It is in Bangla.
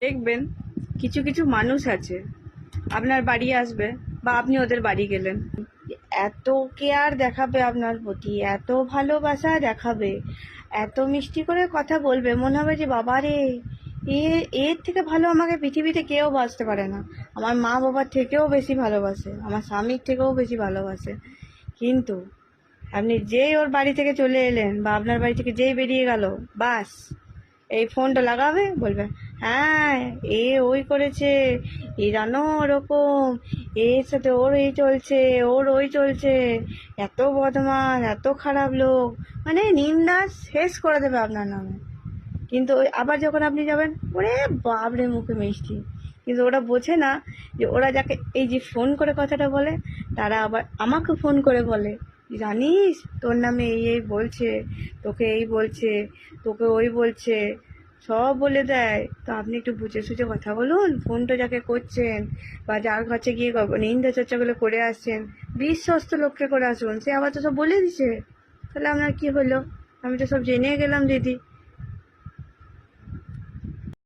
দেখবেন কিছু কিছু মানুষ আছে আপনার বাড়ি আসবে বা আপনি ওদের বাড়ি গেলেন, এত কেয়ার দেখাবে আপনার প্রতি, এত ভালোবাসা দেখাবে, এত মিষ্টি করে কথা বলবে, মনে হবে যে বাবা রে, এ এর থেকে ভালো আমাকে পৃথিবীতে কেউ বাঁচতে পারে না। আমার মা বাবার থেকেও বেশি ভালোবাসে, আমার স্বামীর থেকেও বেশি ভালোবাসে। কিন্তু আপনি যেই ওর বাড়ি থেকে চলে এলেন বা আপনার বাড়ি থেকে যেই বেরিয়ে গেল, বাস এই ফোনটা লাগাবে, বলবে হ্যাঁ এ ওই করেছে, এ জানো ওরকম, এর সাথে ওর এই চলছে, ওর ওই চলছে, এত বদমাস, এত খারাপ লোক, মানে নিন্দা শেষ করে দেবে আপনার নামে। কিন্তু ওই আবার যখন আপনি যাবেন, ওরে বাপরে মুখে মিষ্টি, কিন্তু ওরা বোঝে না যে ওরা যাকে এই যে ফোন করে কথাটা বলে, তারা আবার আমাকে ফোন করে বলে, জানিস তোর নামে এই এই বলছে, তোকে এই বলছে, তোকে ওই বলছে, সব বলে দেয়। তো আপনি একটু বুঝে সুঝে কথা বলুন, ফোনটা যাকে করছেন বা যার কাছে গিয়ে নিন্দা চর্চাগুলো করে আসছেন, বিশ্বস্ত লোককে করে আসুন, সে আবার তো সব বলে দিছে, তাহলে আপনার কি হলো? আমি তো সব জেনে গেলাম দিদি।